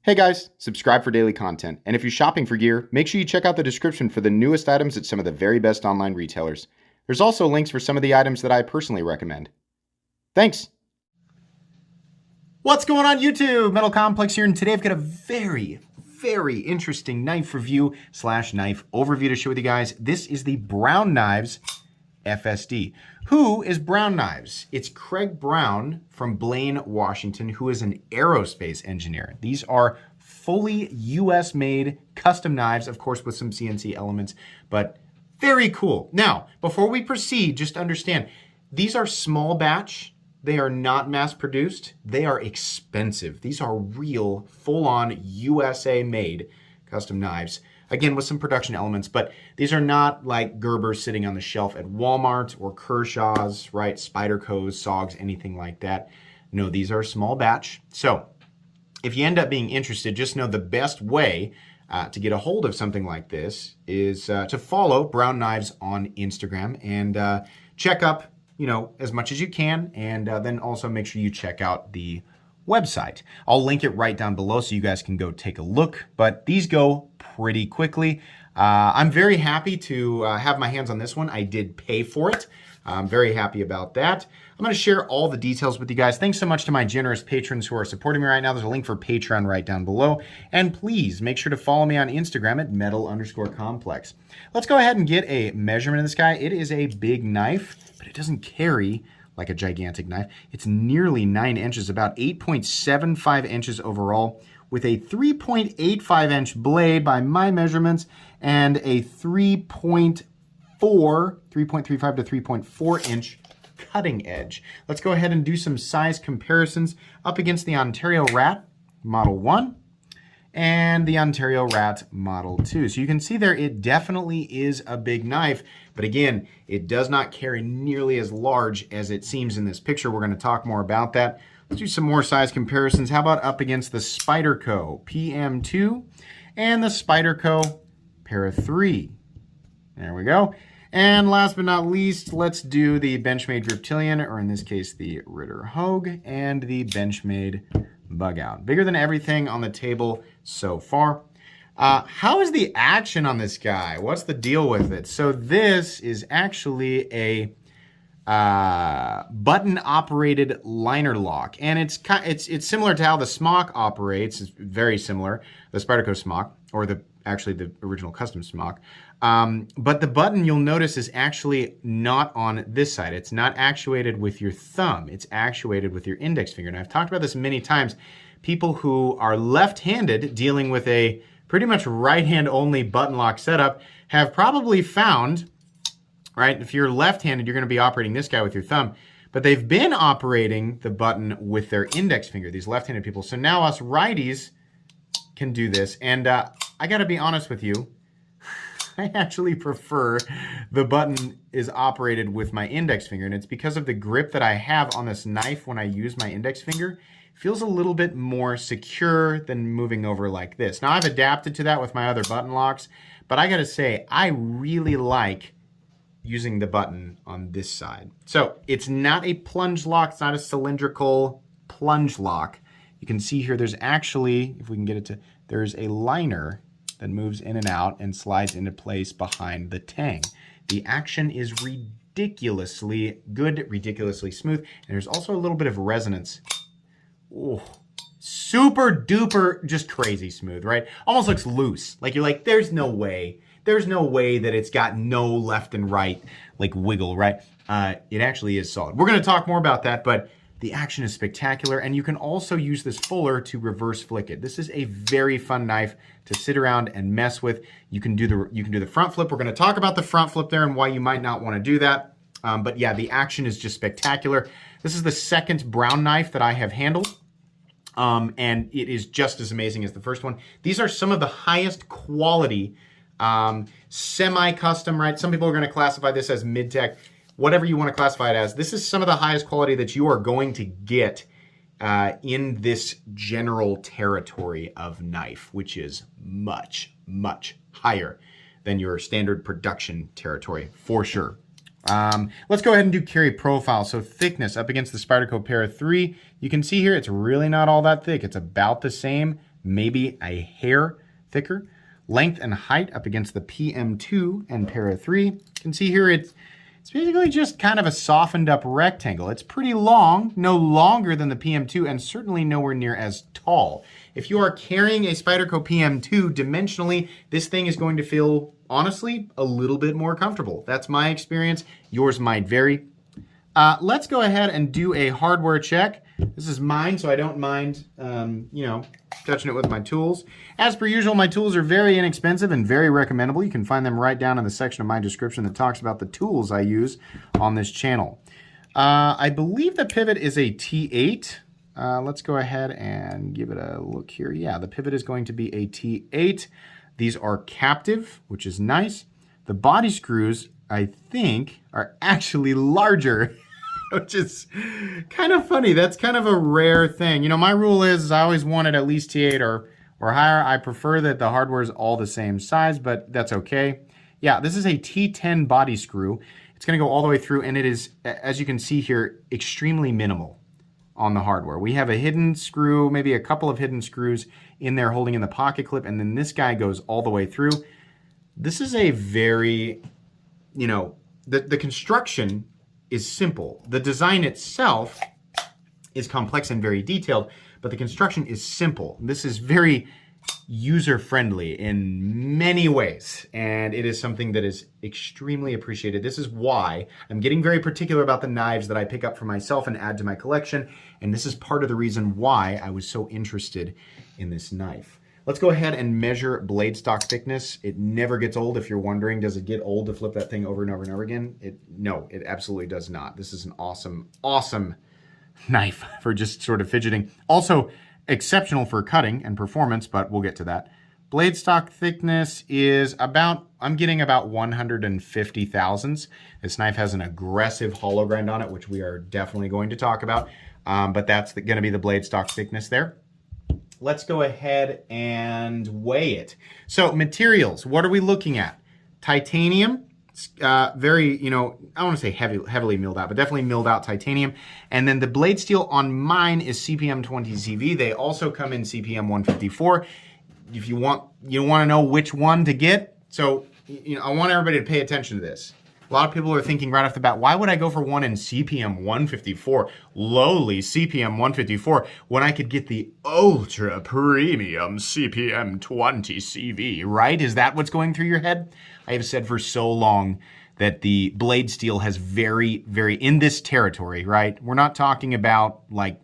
Hey guys, subscribe for daily content. And if you're shopping for gear, make sure you check out the description for the newest items at some of the very best online retailers. There's also links for some of the items that I personally recommend. Thanks! What's going on YouTube? Metal Complex here, and today I've got a very interesting knife review / knife overview to share with you guys. This is the Brown FSD. Who is Brown Knives? It's Craig Brown from Blaine, Washington, who is an aerospace engineer. These are fully US made custom knives, of course with some CNC elements, but very cool. Now, before we proceed, just understand, these are small batch. They are not mass produced. They are expensive. These are real, full-on USA made custom knives. Again, with some production elements, but these are not like Gerber's sitting on the shelf at Walmart or Kershaw's, right? Spyderco's, SOG's, anything like that. No, these are small batch. So if you end up being interested, just know the best way to get a hold of something like this is to follow Brown Knives on Instagram and check up, as much as you can, and then also make sure you check out the website. I'll link it right down below so you guys can go take a look, but these go pretty quickly. I'm very happy to have my hands on this one. I did pay for it. I'm very happy about that. I'm going to share all the details with you guys. Thanks so much to my generous patrons who are supporting me right now. There's a link for Patreon right down below. And please make sure to follow me on Instagram at metal_complex. Let's go ahead and get a measurement of this guy. It is a big knife, but it doesn't carry like a gigantic knife. It's nearly 9 inches, about 8.75 inches overall, with a 3.85 inch blade by my measurements and a 3.35 to 3.4 inch cutting edge. Let's go ahead and do some size comparisons up against the Ontario Rat Model 1 and the Ontario Rat Model 2. So you can see there it definitely is a big knife, but again, it does not carry nearly as large as it seems in this picture. We're going to talk more about that. Let's do some more size comparisons. How about up against the Spyderco PM2 and the Spyderco Para 3? There we go. And last but not least, let's do the Benchmade Reptilian, or in this case, the Ritter Hogue, and the Benchmade Bug Out. Bigger than everything on the table so far. How is the action on this guy? What's the deal with it? So this is actually a button-operated liner lock, and it's similar to how the Smock operates. It's very similar, the Spyderco Smock, or actually the original custom Smock. But the button, you'll notice, is actually not on this side. It's not actuated with your thumb. It's actuated with your index finger. And I've talked about this many times. People who are left-handed dealing with a pretty much right-hand only button lock setup have probably found, right, if you're left-handed, you're going to be operating this guy with your thumb. But they've been operating the button with their index finger, these left-handed people. So now us righties can do this. And I got to be honest with you, I actually prefer the button is operated with my index finger, and it's because of the grip that I have on this knife when I use my index finger. It feels a little bit more secure than moving over like this. Now, I've adapted to that with my other button locks, but I gotta say, I really like using the button on this side. So it's not a plunge lock, it's not a cylindrical plunge lock. You can see here there's actually, if we can get it to, there's a liner that moves in and out and slides into place behind the tang. The action is ridiculously good, ridiculously smooth, and there's also a little bit of resonance. Oh, super duper, just crazy smooth, right? Almost looks loose. Like you're like, there's no way that it's got no left and right, like wiggle, right? It actually is solid. We're gonna talk more about that, but the action is spectacular, and you can also use this fuller to reverse flick it. This is a very fun knife to sit around and mess with. You can do the front flip. We're going to talk about the front flip there and why you might not want to do that. But yeah, the action is just spectacular. This is the second Brown knife that I have handled, and it is just as amazing as the first one. These are some of the highest quality semi-custom, right? Some people are going to classify this as mid-tech. Whatever you want to classify it as, this is some of the highest quality that you are going to get in this general territory of knife, which is much, much higher than your standard production territory, for sure. Let's go ahead and do carry profile. So thickness up against the Spyderco Para 3. You can see here it's really not all that thick. It's about the same maybe a hair thicker. Length and height up against the PM2 and Para 3. You can see here it's basically just kind of a softened up rectangle. It's pretty long, no longer than the PM2 and certainly nowhere near as tall. If you are carrying a Spyderco PM2 dimensionally, this thing is going to feel, honestly, a little bit more comfortable. That's my experience. Yours might vary. Let's go ahead and do a hardware check. This is mine, so I don't mind, touching it with my tools. As per usual, my tools are very inexpensive and very recommendable. You can find them right down in the section of my description that talks about the tools I use on this channel. I believe the pivot is a T8. Let's go ahead and give it a look here. Yeah, the pivot is going to be a T8. These are captive, which is nice. The body screws, I think, are actually larger, which is kind of funny. That's kind of a rare thing. You know, my rule is I always wanted at least T8 or higher. I prefer that the hardware is all the same size, but that's okay. Yeah, this is a T10 body screw. It's going to go all the way through, and it is, as you can see here, extremely minimal on the hardware. We have a hidden screw, maybe a couple of hidden screws in there holding in the pocket clip, and then this guy goes all the way through. This is a very, the construction is simple. The design itself is complex and very detailed, but the construction is simple. This is very user-friendly in many ways, and it is something that is extremely appreciated. This is why I'm getting very particular about the knives that I pick up for myself and add to my collection, and this is part of the reason why I was so interested in this knife. Let's go ahead and measure blade stock thickness. It never gets old. If you're wondering, does it get old to flip that thing over and over and over again? No, it absolutely does not. This is an awesome, awesome knife for just sort of fidgeting. Also, exceptional for cutting and performance, but we'll get to that. Blade stock thickness is about, I'm getting about 150 thousandths. This knife has an aggressive hollow grind on it, which we are definitely going to talk about, but that's going to be the blade stock thickness there. Let's go ahead and weigh it. So materials, what are we looking at? Titanium, very, I don't want to say heavily milled out, but definitely milled out titanium. And then the blade steel on mine is CPM 20CV. They also come in CPM 154. If you want to know which one to get. So, I want everybody to pay attention to this. A lot of people are thinking right off the bat, why would I go for one in CPM 154, lowly CPM 154, when I could get the ultra premium CPM 20 CV, right? Is that what's going through your head? I have said for so long that the blade steel has very, very, in this territory, right? We're not talking about like,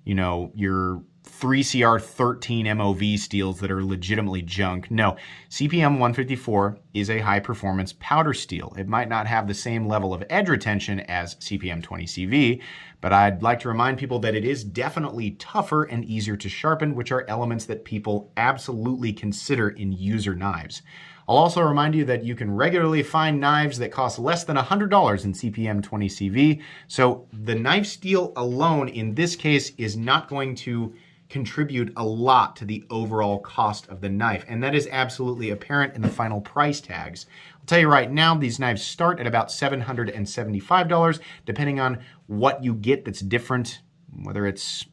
your 3CR13 MOV steels that are legitimately junk. No, CPM 154 is a high performance powder steel. It might not have the same level of edge retention as CPM 20 CV, but I'd like to remind people that it is definitely tougher and easier to sharpen, which are elements that people absolutely consider in user knives. I'll also remind you that you can regularly find knives that cost less than $100 in CPM 20 CV. So the knife steel alone in this case is not going to contribute a lot to the overall cost of the knife, and that is absolutely apparent in the final price tags. I'll tell you right now, these knives start at about $775, depending on what you get that's different, whether it's,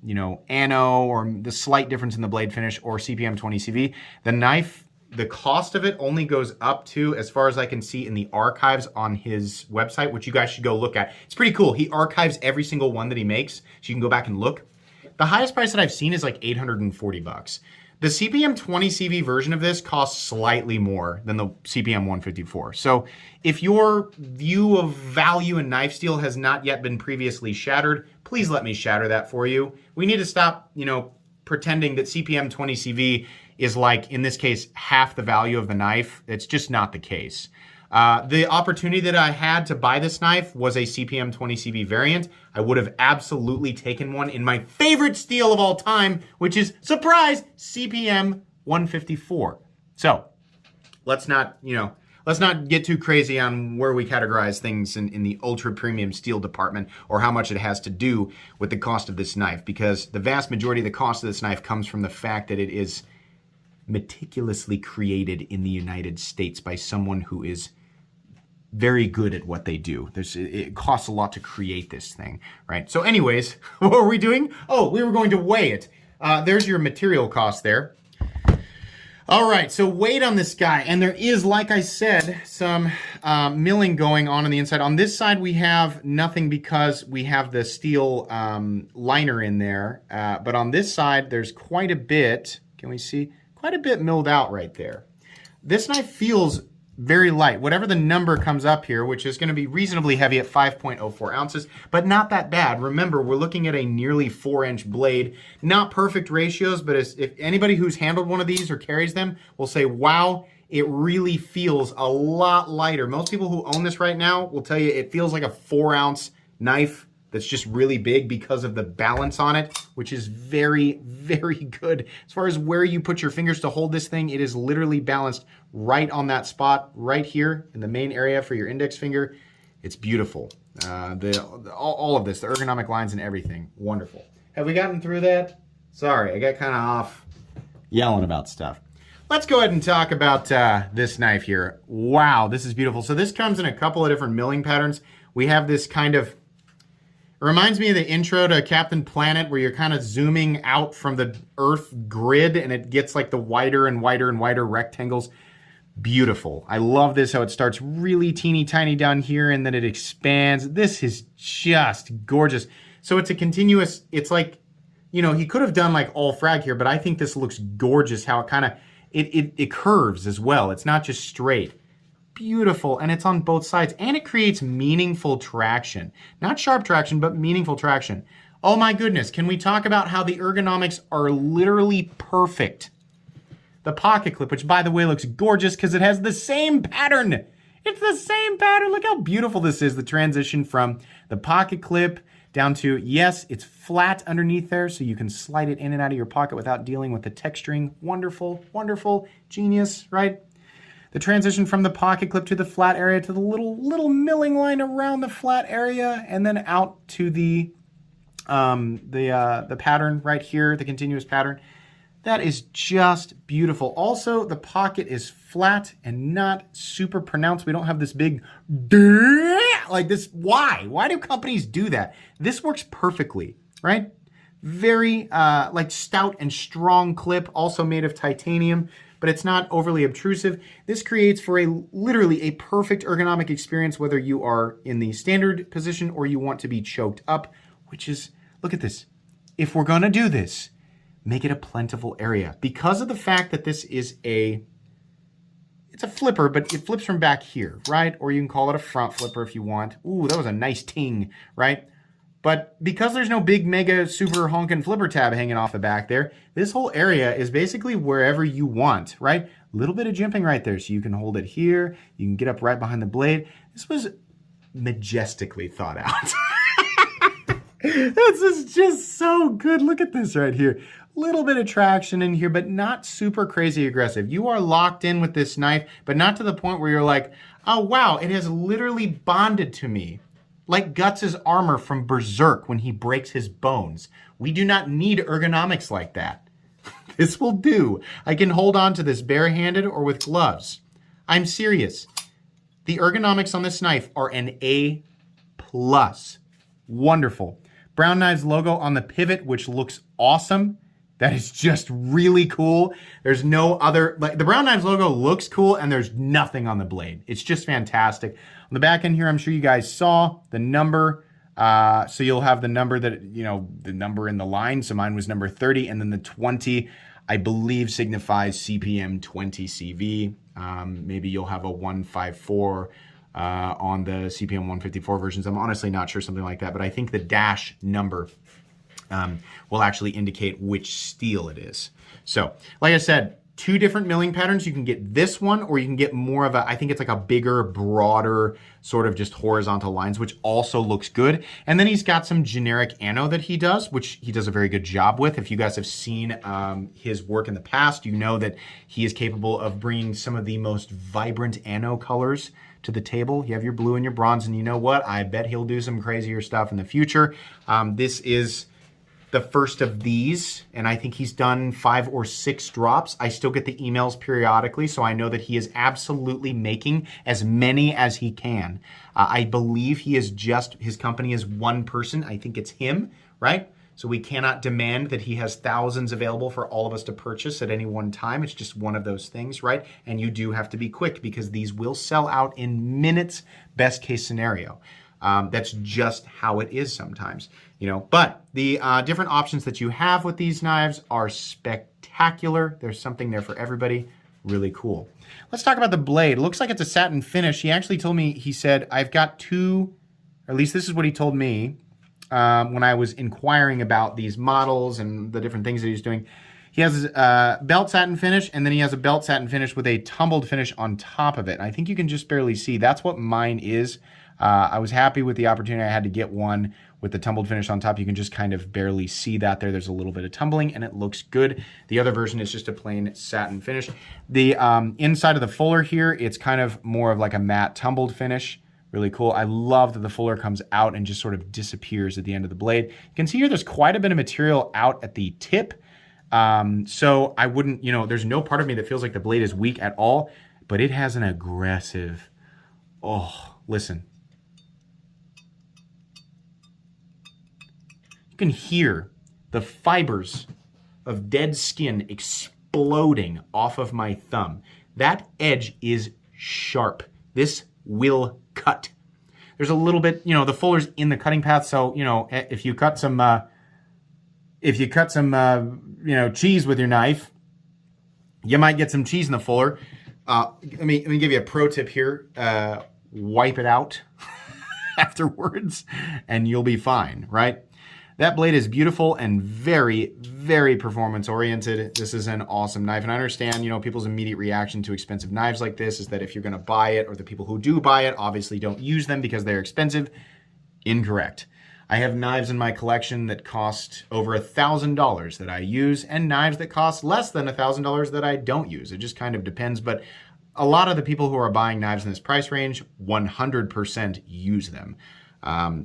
anno or the slight difference in the blade finish or CPM 20 CV. The knife, the cost of it only goes up to, as far as I can see in the archives on his website, which you guys should go look at. It's pretty cool. He archives every single one that he makes, so you can go back and look. The highest price that I've seen is like $840. The CPM 20 CV version of this costs slightly more than the CPM 154. So if your view of value in knife steel has not yet been previously shattered, please let me shatter that for you. We need to stop, pretending that CPM 20 CV is like, in this case, half the value of the knife. It's just not the case. The opportunity that I had to buy this knife was a CPM 20 CV variant. I would have absolutely taken one in my favorite steel of all time, which is, surprise, CPM 154. So let's not get too crazy on where we categorize things in the ultra premium steel department or how much it has to do with the cost of this knife, because the vast majority of the cost of this knife comes from the fact that it is meticulously created in the United States by someone who is very good at what they do. It costs a lot to create this thing, right? So anyways, what were we doing? Oh, we were going to weigh it. there's your material cost there. All right, so weight on this guy, and there is, like I said, some milling going on the inside. On this side, we have nothing because we have the steel liner in there. But on this side, there's quite a bit. Can we see? Quite a bit milled out right there. This knife feels very light. Whatever the number comes up here, which is going to be reasonably heavy at 5.04 ounces, but not that bad. Remember, we're looking at a nearly 4-inch blade. Not perfect ratios, but if anybody who's handled one of these or carries them will say, wow, it really feels a lot lighter. Most people who own this right now will tell you it feels like a 4-ounce knife that's just really big because of the balance on it, which is very, very good. As far as where you put your fingers to hold this thing, it is literally balanced right on that spot, right here in the main area for your index finger. It's beautiful. All of this, the ergonomic lines and everything, wonderful. Have we gotten through that? Sorry, I got kind of off yelling about stuff. Let's go ahead and talk about this knife here. Wow, this is beautiful. So this comes in a couple of different milling patterns. We have this kind of, it reminds me of the intro to Captain Planet where you're kind of zooming out from the Earth grid and it gets like the wider and wider and wider rectangles. Beautiful. I love this, how it starts really teeny tiny down here and then it expands. This is just gorgeous. So it's a continuous, it's like, you know, he could have done like all frag here, but I think this looks gorgeous how it kind of, it curves as well. It's not just straight. Beautiful, and it's on both sides, and it creates meaningful traction. Not sharp traction, but meaningful traction. Oh my goodness, can we talk about how the ergonomics are literally perfect? The pocket clip, which by the way looks gorgeous because it has the same pattern. It's the same pattern. Look how beautiful this is, the transition from the pocket clip down to, yes, it's flat underneath there, so you can slide it in and out of your pocket without dealing with the texturing. Wonderful, wonderful, genius, right? The transition from the pocket clip to the flat area to the little milling line around the flat area, and then out to the pattern right here, the continuous pattern. That is just beautiful. Also, the pocket is flat and not super pronounced. We don't have this big like this. Why? Why do companies do that? This works perfectly, right? Very like stout and strong clip, also made of titanium, but it's not overly obtrusive. This creates for literally a perfect ergonomic experience, whether you are in the standard position or you want to be choked up, which is, look at this. If we're gonna do this, make it a plentiful area. Because of the fact that this is it's a flipper, but it flips from back here, right? Or you can call it a front flipper if you want. Ooh, that was a nice ting, right? But because there's no big mega super honkin' flipper tab hanging off the back there, this whole area is basically wherever you want, right? A little bit of jimping right there. So you can hold it here. You can get up right behind the blade. This was majestically thought out. This is just so good. Look at this right here. Little bit of traction in here, but not super crazy aggressive. You are locked in with this knife, but not to the point where you're like, oh wow, it has literally bonded to me. Like Guts' armor from Berserk when he breaks his bones. We do not need ergonomics like that. This will do. I can hold on to this barehanded or with gloves. I'm serious. The ergonomics on this knife are an A+. Wonderful. Brown Knives logo on the pivot, which looks awesome. That is just really cool. There's no other, like the Brown Knives logo looks cool and there's nothing on the blade. It's just fantastic. On the back end here, I'm sure you guys saw the number. So you'll have the number that, you know, the number in the line. So mine was number 30 and then the 20, I believe signifies CPM 20 CV. Maybe you'll have a 154 on the CPM 154 versions. I'm honestly not sure, something like that, but I think the dash number will actually indicate which steel it is. So, like I said, two different milling patterns. You can get this one, or you can get more of a, I think it's like a bigger, broader, sort of just horizontal lines, which also looks good. And then he's got some generic ano that he does, which he does a very good job with. If you guys have seen his work in the past, you know that he is capable of bringing some of the most vibrant ano colors to the table. You have your blue and your bronze, and you know what? I bet he'll do some crazier stuff in the future. This is the first of these, and I think he's done 5 or 6 drops. I still get the emails periodically, so I know that he is absolutely making as many as he can. I believe he is just, his company is one person. I think it's him, right? So we cannot demand that he has thousands available for all of us to purchase at any one time. It's just one of those things, right? And you do have to be quick because these will sell out in minutes, best case scenario. That's just how it is sometimes, you know. But the different options that you have with these knives are spectacular. There's something there for everybody. Really cool. Let's talk about the blade. It looks like it's a satin finish. He actually told me, he said, I've got two, or at least this is what he told me when I was inquiring about these models and the different things that he's doing. He has a belt satin finish, and then he has a belt satin finish with a tumbled finish on top of it. And I think you can just barely see. That's what mine is. I was happy with the opportunity. I had to get one with the tumbled finish on top. You can just kind of barely see that there. There's a little bit of tumbling, and it looks good. The other version is just a plain satin finish. The inside of the fuller here, it's kind of more of like a matte tumbled finish. Really cool. I love that the fuller comes out and just sort of disappears at the end of the blade. You can see here there's quite a bit of material out at the tip. So I wouldn't, you know, there's no part of me that feels like the blade is weak at all, but it has an aggressive, oh, listen. You can hear the fibers of dead skin exploding off of my thumb. That edge is sharp. This will cut. There's a little bit, you know, the fuller's in the cutting path, so, you know, if you cut some, you know, cheese with your knife, you might get some cheese in the fuller. Let me give you a pro tip here. Wipe it out afterwards, and you'll be fine, right? That blade is beautiful and very, very performance oriented. This is an awesome knife. And I understand, you know, people's immediate reaction to expensive knives like this is that if you're going to buy it, or the people who do buy it obviously don't use them because they're expensive. Incorrect. I have knives in my collection that cost over $1,000 that I use, and knives that cost less than $1,000 that I don't use. It just kind of depends. But a lot of the people who are buying knives in this price range 100% use them.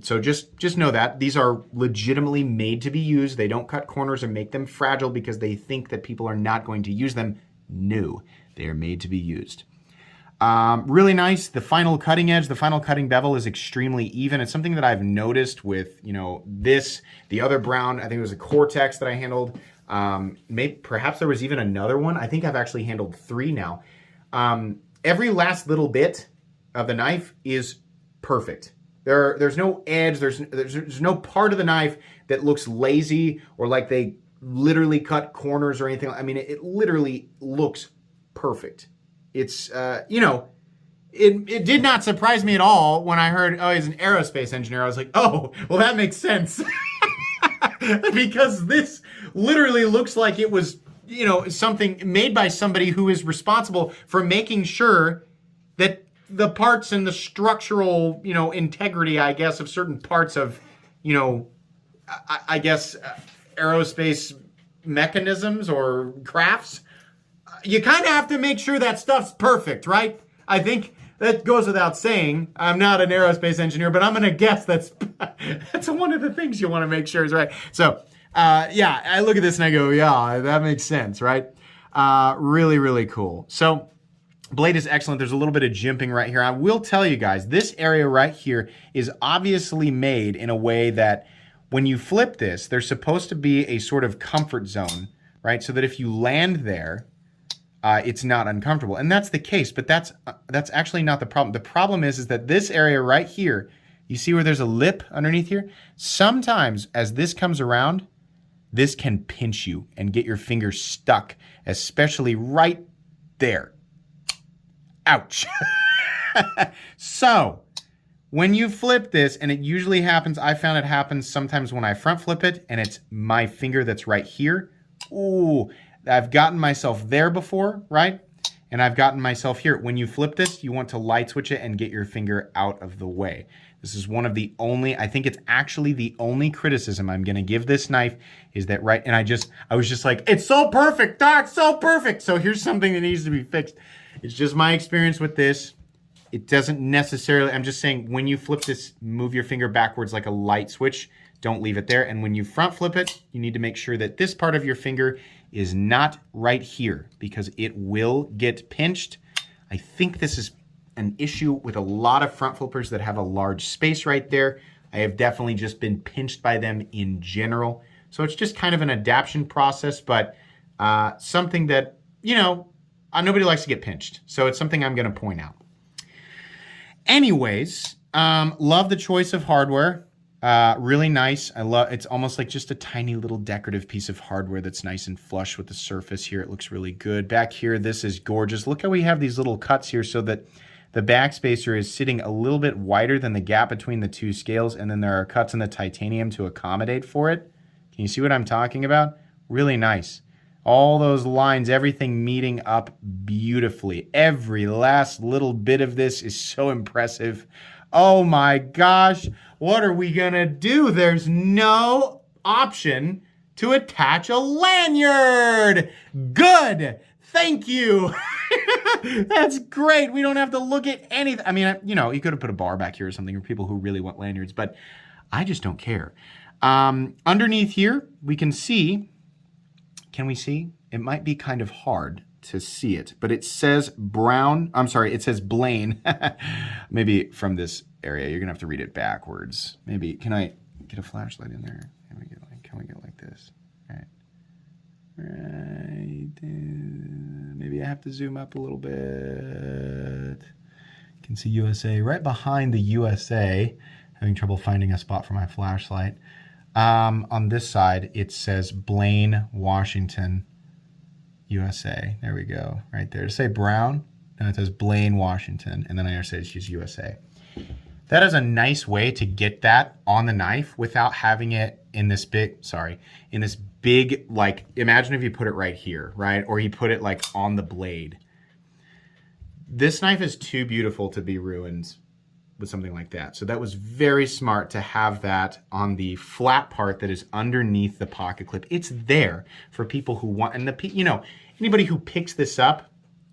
So just know that these are legitimately made to be used. They don't cut corners or make them fragile because they think that people are not going to use them. No, they are made to be used. Really nice. The final cutting edge, the final cutting bevel is extremely even. It's something that I've noticed with, you know, this, the other Brown, I think it was a Cortex that I handled. Perhaps there was even another one. I think I've actually handled 3 now. Every last little bit of the knife is perfect. There's no edge, there's no part of the knife that looks lazy or like they literally cut corners or anything. I mean, it literally looks perfect. It's, you know, it did not surprise me at all when I heard, oh, he's an aerospace engineer. I was like, oh, well, that makes sense. Because this literally looks like it was, you know, something made by somebody who is responsible for making sure that the parts and the structural, you know, integrity, I guess, of certain parts of, you know, I guess, aerospace mechanisms or crafts, you kind of have to make sure that stuff's perfect, right? I think that goes without saying. I'm not an aerospace engineer, but I'm going to guess that's one of the things you want to make sure is right. So, yeah, I look at this and I go, yeah, that makes sense, right? Really, really cool. So, blade is excellent. There's a little bit of jimping right here. I will tell you guys, this area right here is obviously made in a way that when you flip this, there's supposed to be a sort of comfort zone, right? So that if you land there, it's not uncomfortable. And that's the case, but that's actually not the problem. The problem is that this area right here, you see where there's a lip underneath here? Sometimes as this comes around, this can pinch you and get your finger stuck, especially right there. Ouch. So, when you flip this, and it usually happens, I found it happens sometimes when I front flip it, and it's my finger that's right here. Ooh, I've gotten myself there before, right? And I've gotten myself here. When you flip this, you want to light switch it and get your finger out of the way. This is one of the only, I think it's actually the only criticism I'm going to give this knife is that, right? And I was just like, it's so perfect, Doc, so perfect. So here's something that needs to be fixed. It's just my experience with this. It doesn't necessarily, I'm just saying when you flip this, move your finger backwards like a light switch. Don't leave it there. And when you front flip it, you need to make sure that this part of your finger is not right here because it will get pinched. I think this is an issue with a lot of front flippers that have a large space right there. I have definitely just been pinched by them in general. So it's just kind of an adaptation process, but something that, nobody likes to get pinched. So it's something I'm going to point out. Anyways, love the choice of hardware. Really nice. It's almost like just a tiny little decorative piece of hardware that's nice and flush with the surface here. It looks really good. Back here, this is gorgeous. Look how we have these little cuts here so that the backspacer is sitting a little bit wider than the gap between the two scales, and then there are cuts in the titanium to accommodate for it. Can you see what I'm talking about? Really nice. All those lines, everything meeting up beautifully. Every last little bit of this is so impressive. Oh my gosh, what are we gonna do? There's no option to attach a lanyard. Good, thank you. That's great. We don't have to look at anything. I mean, you could have put a bar back here or something for people who really want lanyards, but I just don't care. Underneath here, we can see, can we see? It might be kind of hard to see it, but it says it says Blaine. Maybe from this area, you're gonna have to read it backwards. Maybe, can I get a flashlight in there? Can we get like this? Right. Maybe I have to zoom up a little bit. You can see USA right behind the USA. Having trouble finding a spot for my flashlight. On this side, it says Blaine, Washington, USA. There we go. Right there. To say Brown, no, it says Blaine, Washington, and then I say it's just USA. That is a nice way to get that on the knife without having it in this big, like, imagine if you put it right here, right? Or you put it like on the blade. This knife is too beautiful to be ruined with something like that. So that was very smart to have that on the flat part that is underneath the pocket clip. It's there for people who want, and anybody who picks this up,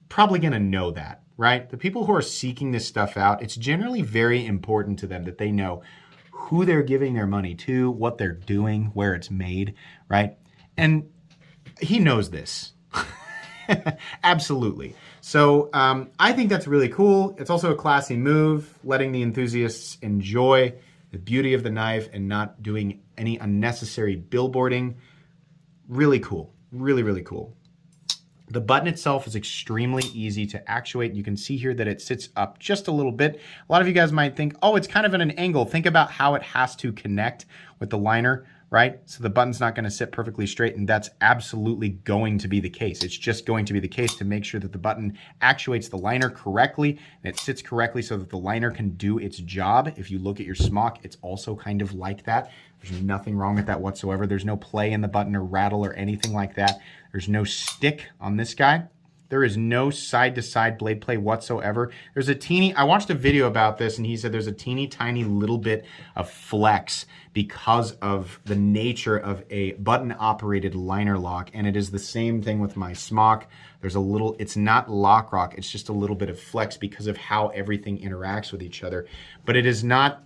probably gonna know that, right? The people who are seeking this stuff out, it's generally very important to them that they know who they're giving their money to, what they're doing, where it's made, right? And he knows this. Absolutely. So I think that's really cool. It's also a classy move, letting the enthusiasts enjoy the beauty of the knife and not doing any unnecessary billboarding. Really cool. Really, really cool. The button itself is extremely easy to actuate. You can see here that it sits up just a little bit. A lot of you guys might think, oh, it's kind of at an angle. Think about how it has to connect with the liner, right? So the button's not going to sit perfectly straight, and that's absolutely going to be the case. It's just going to be the case to make sure that the button actuates the liner correctly and it sits correctly so that the liner can do its job. If you look at your smock, it's also kind of like that. There's nothing wrong with that whatsoever. There's no play in the button or rattle or anything like that. There's no stick on this guy. There is no side-to-side blade play whatsoever. There's a teeny, I watched a video about this and he said there's a teeny tiny little bit of flex because of the nature of a button-operated liner lock, and it is the same thing with my smock. There's a little, it's not lock rock, it's just a little bit of flex because of how everything interacts with each other. But it's not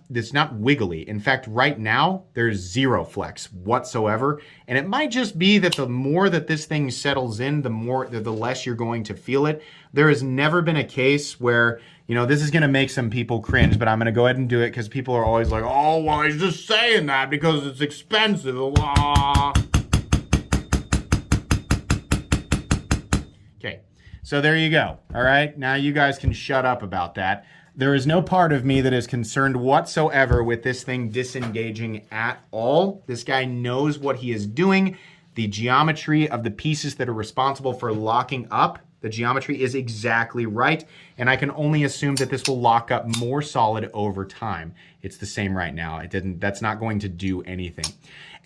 wiggly. In fact, right now, there's zero flex whatsoever. And it might just be that the more that this thing settles in, the less you're going to feel it. There has never been a case where, this is going to make some people cringe, but I'm going to go ahead and do it because people are always like, oh, well, he's just saying that because it's expensive. Okay, so there you go. All right, now you guys can shut up about that. There is no part of me that is concerned whatsoever with this thing disengaging at all. This guy knows what he is doing. The geometry of the pieces that are responsible for locking up, the geometry is exactly right, and I can only assume that this will lock up more solid over time. It's the same right now. That's not going to do anything.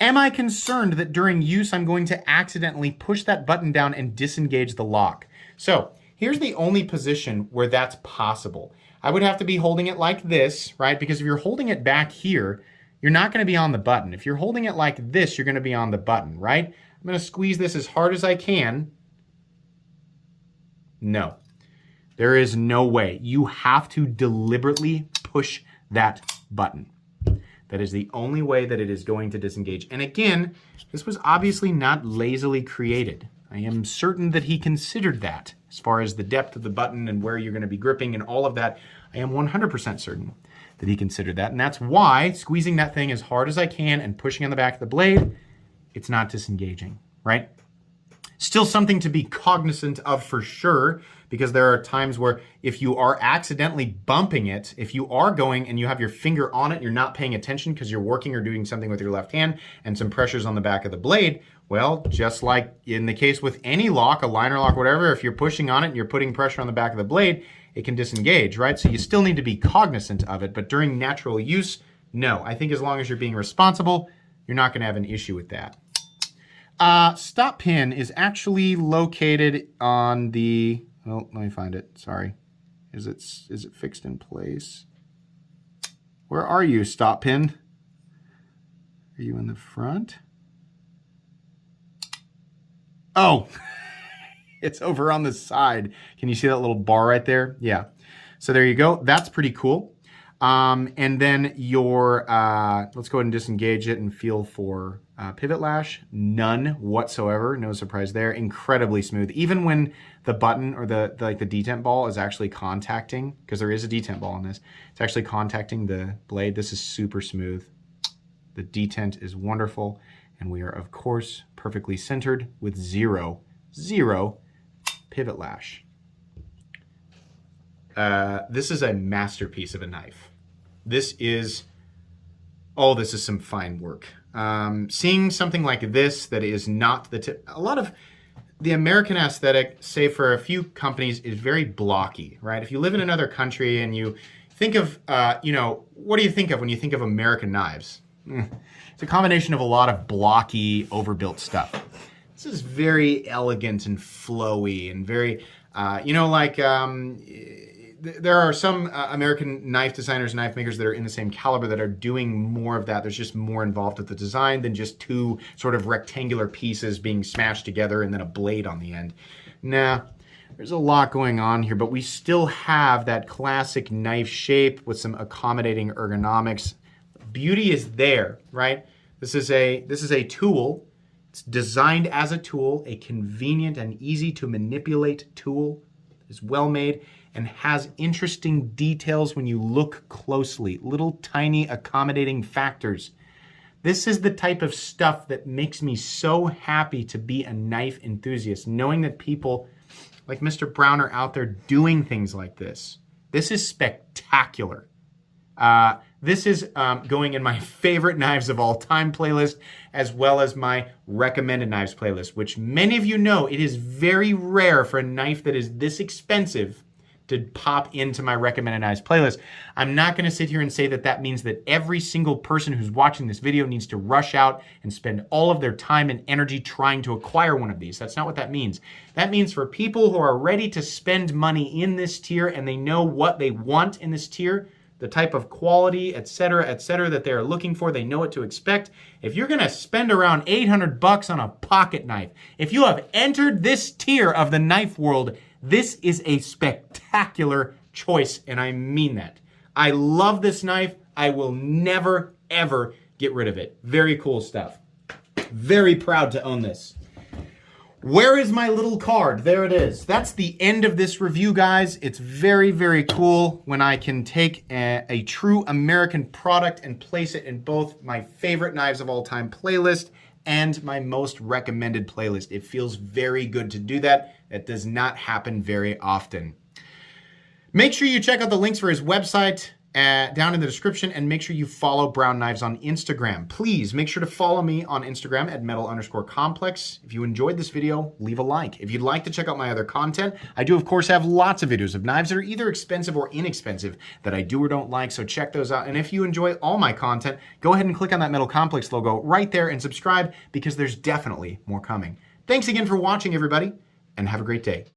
Am I concerned that during use I'm going to accidentally push that button down and disengage the lock? So here's the only position where that's possible. I would have to be holding it like this, right? Because if you're holding it back here, you're not going to be on the button. If you're holding it like this, you're going to be on the button, right? I'm going to squeeze this as hard as I can. No, there is no way. You have to deliberately push that button. That is the only way that it is going to disengage. And again, this was obviously not lazily created. I am certain that he considered that as far as the depth of the button and where you're going to be gripping and all of that. I am 100% certain that he considered that. And that's why squeezing that thing as hard as I can and pushing on the back of the blade it's not disengaging, right? Still something to be cognizant of for sure, because there are times where if you are accidentally bumping it, if you are going and you have your finger on it, you're not paying attention because you're working or doing something with your left hand and some pressures on the back of the blade, well, just like in the case with any lock, a liner lock, whatever, if you're pushing on it and you're putting pressure on the back of the blade, it can disengage, right? So you still need to be cognizant of it, but during natural use, no. I think as long as you're being responsible, you're not going to have an issue with that. Stop pin is actually located on the, oh, let me find it. Sorry. Is it fixed in place? Where are you, stop pin? Are you in the front? Oh, it's over on the side. Can you see that little bar right there? Yeah. So there you go. That's pretty cool. And then your, let's go ahead and disengage it and feel for pivot lash. None whatsoever. No surprise there. Incredibly smooth. Even when the button or the detent ball is actually contacting, because there is a detent ball in this, it's actually contacting the blade. This is super smooth. The detent is wonderful. And we are, of course, perfectly centered with zero pivot lash. This is a masterpiece of a knife. This is some fine work. Seeing something like this that is not the tip, a lot of the American aesthetic, save for a few companies, is very blocky, right? If you live in another country and you think of, what do you think of when you think of American knives? It's a combination of a lot of blocky, overbuilt stuff. This is very elegant and flowy and very, there are some American knife designers, knife makers that are in the same caliber that are doing more of that. There's just more involved with the design than just two sort of rectangular pieces being smashed together and then a blade on the end. Nah, there's a lot going on here, but we still have that classic knife shape with some accommodating ergonomics. Beauty is there, right? This is a tool. It's designed as a tool, a convenient and easy to manipulate tool. It's well made and has interesting details when you look closely, little tiny accommodating factors. This is the type of stuff that makes me so happy to be a knife enthusiast, knowing that people like Mr. Brown are out there doing things like this. This is spectacular. This is going in my favorite knives of all time playlist, as well as my recommended knives playlist, which many of you know it is very rare for a knife that is this expensive to pop into my recommended knives playlist. I'm not going to sit here and say that that means that every single person who's watching this video needs to rush out and spend all of their time and energy trying to acquire one of these. That's not what that means. That means for people who are ready to spend money in this tier and they know what they want in this tier, the type of quality, et cetera, that they're looking for, they know what to expect. If you're gonna spend around $800 on a pocket knife, if you have entered this tier of the knife world, this is a spectacular choice, and I mean that. I love this knife. I will never, ever get rid of it. Very cool stuff. Very proud to own this. Where is my little card? There it is. That's the end of this review, guys. It's very, very cool when I can take a true American product and place it in both my favorite knives of all time playlist and my most recommended playlist. It feels very good to do that. It does not happen very often. Make sure you check out the links for his website down in the description, and make sure you follow Brown Knives on Instagram. Please make sure to follow me on Instagram at metal_complex. If you enjoyed this video, leave a like. If you'd like to check out my other content, I do of course have lots of videos of knives that are either expensive or inexpensive that I do or don't like, so check those out. And if you enjoy all my content, go ahead and click on that Metal Complex logo right there and subscribe, because there's definitely more coming. Thanks again for watching, everybody, and have a great day.